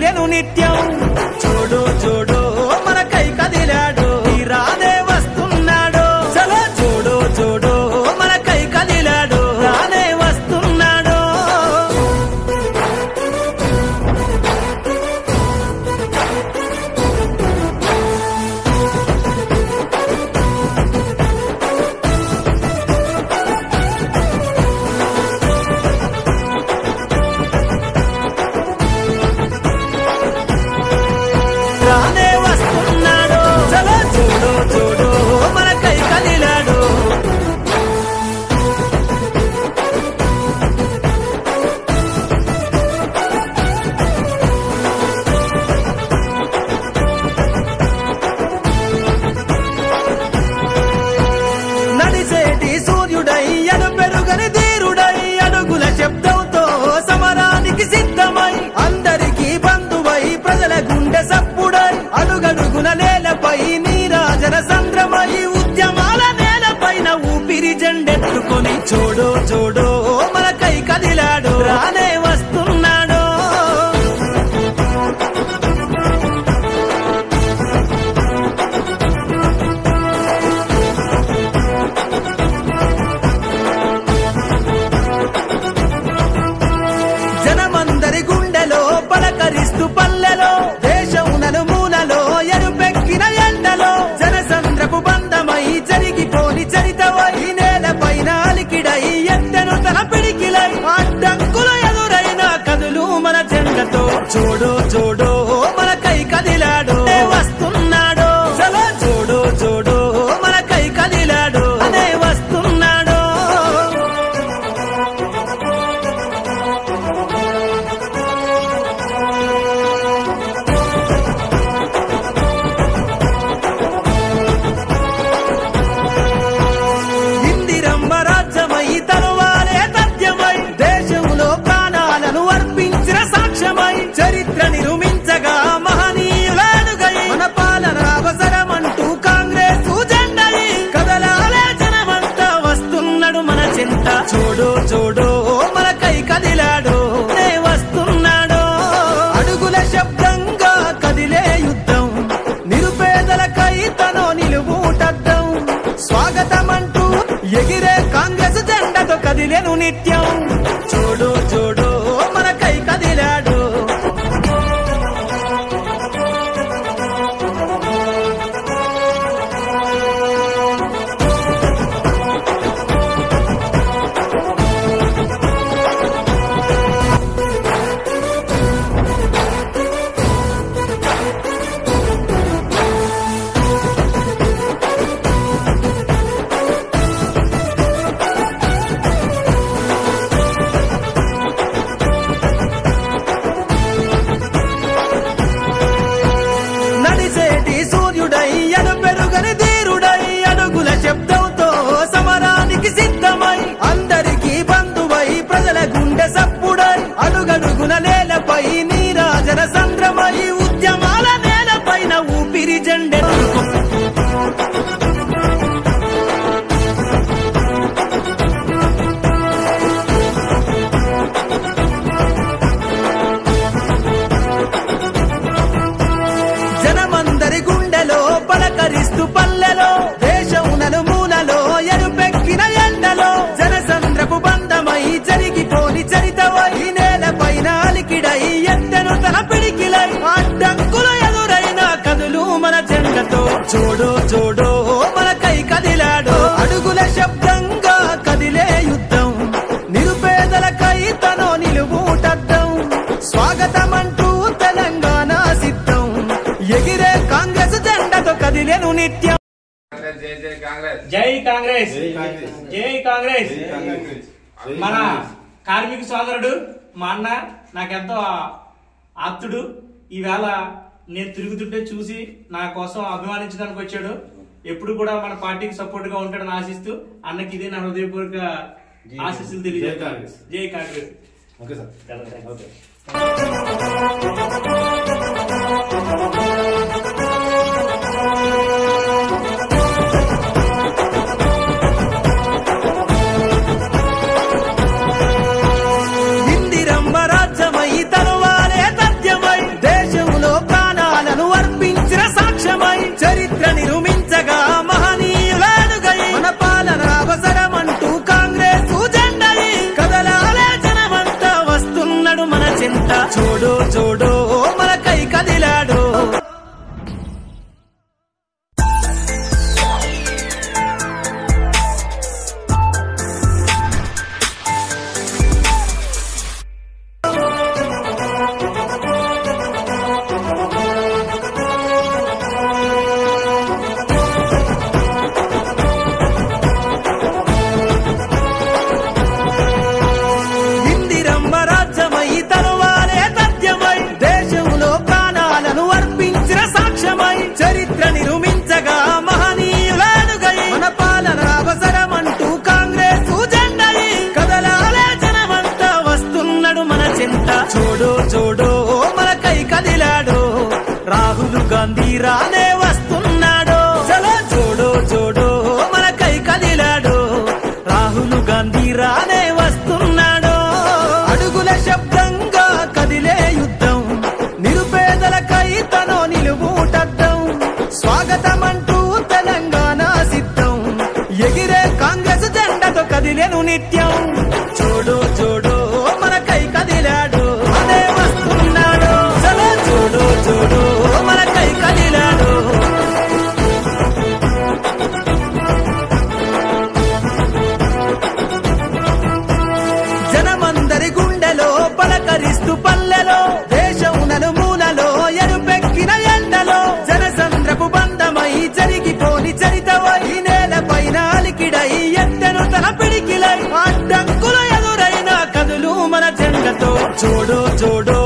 కదిలేను నిత్యం చూడు చూడు మనకై కదిలాడు రానే వస్తున్నాడు చలో చూడు చూడు మనకై కదిలాడు రానే వస్తున్నాడు రానే వస్తున్నాడు చలో చూడు చూడు మనకై కదిలాడు నడిసేటి సూర్యుడై అడు పెరుగని ధీరుడై అడుగుల శబ్దంతో సమరానికి సిద్ధమై అందరికీ బంధువై ప్రజల గుండె సప్పుడై అడుగడుగున నేలపై నీరాజన సంద్రమై ఉద్యమాల నేలపైన ఊపిరి జెండెత్తుకొని చూడు చూడు మనకై కదిలాడు రానే వస్తున్నాడు జనమందరి గుండెలో పలకరిస్తూ పల్లెలో దేశం నలుమూలలో ఎరుపెక్కిన ఎండలో జనసంద్రపు బంధమై జరిగిపోని చరితవై నేలపైన అలికిడై ఎత్తెను తన పిడికిలై అడ్డంకులు ఎదురైన కదులు మన జెండతో చూడు చూడు మనకై కదిలాడు వస్తున్నాడు చలో చూడు చూడు మనకై కదిలాడు అనే వస్తున్నాడు ఇందిరమ్మ రాజ్యమై తరువాలే తథ్యమై దేశంలో ప్రాణాలను అర్పించిన సాక్ష్యమై చరిత్ర నిర్మించగా మహనీయుల అడుగై మన పాలన అవసరమంటూ కాంగ్రెస్ జెండై కదలాలే జనమంతా వస్తున్నాడు మన చింత చూడు చూడు మనకై కదిలాడు నే వస్తున్నాడు అడుగుల శబ్దంగా కదిలే యుద్ధం నిరుపేదలకై తనో నిలువుటద్దం స్వాగతమంటూ ఎగిరే కాంగ్రెస్ జెండతో కదిలేను నిత్యం చూడు చూడు మనకై కదిలాడు నడిసేటి సూర్యుడై అడు పెరుగని ధీరుడై అడుగుల శబ్దంతో సమరానికి సిద్ధమై అందరికీ బంధువై ప్రజల గుండె సప్పుడై అడుగడుగున నేలపై నీరాజన సంద్రమై ఉద్యమాల నేలపైన ఊపిరి జెండెత్తుకో జనమందరి గుండెలో పలకరిస్తూ పల్లెలో దేశం నలుమూలలో ఎరుపెక్కిన ఎండలో జనసంద్రపు బంధమై జరిగిపోని చరితవై నేలపైన అలికిడై ఎత్తెను తన పిడికిలై అడ్డంకులు ఎదురైన కదులు మన జెండతో చూడు చూడు మనకై కదిలాడు అడుగుల శబ్దంగా కదిలే యుద్ధం నిరుపేదలకై తనో నిలువుటద్దం స్వాగతమంటూ తెలంగాణ సిద్ధం ఎగిరే కాంగ్రెస్ జెండతో కదిలేను నిత్యం జై కాంగ్రెస్ జై కాంగ్రెస్ మన కార్మిక సోదరుడు మా అన్న నాకెంతో ఆప్తుడు ఈవేళ నేను తిరుగుతుంటే చూసి నా కోసం అభిమానించడానికి వచ్చాడు ఎప్పుడు కూడా మన పార్టీకి సపోర్ట్ గా ఉంటాడని ఆశిస్తూ అన్నకి ఇదే నా హృదయపూర్వక ఆశీస్సులు తెలియజేస్తాను జై కాంగ్రెస్ ఓకే సార్ ఓకే ఇందిరమ్మ రాజ్యమై తరువాలే తథ్యమై రానే వస్తున్నాడో చలో జోడో జోడో మన కై కదిలాడో రాహుల్ గాంధీ రానే వస్తున్నాడో అడుగుల శబ్దంగా కదిలే యుద్ధం నిరుపేదలకై తనో నిలువుటద్దం స్వాగతమంటూ తెలంగాణ సిద్ధం ఎగిరే కాంగ్రెస్ జెండతో కదిలేను నిత్యం జోడో జోడో మన కై కదిలాడో అదే వస్తున్నాడో చలో జోడో జోడో మన కై కదిలాడో జనమందరి గుండెలో పలకరిస్తూ పల్లెలో దేశం నలుమూలలో ఎరుపెక్కిన ఎండలో జనసంద్రపు బంధమై జరిగిపోని చరితవై నేలపైన అలికిడై ఎత్తెను తన పిడికిలై అడ్డంకులు ఎదురైన కదులు మన జెండతో జోడో జోడో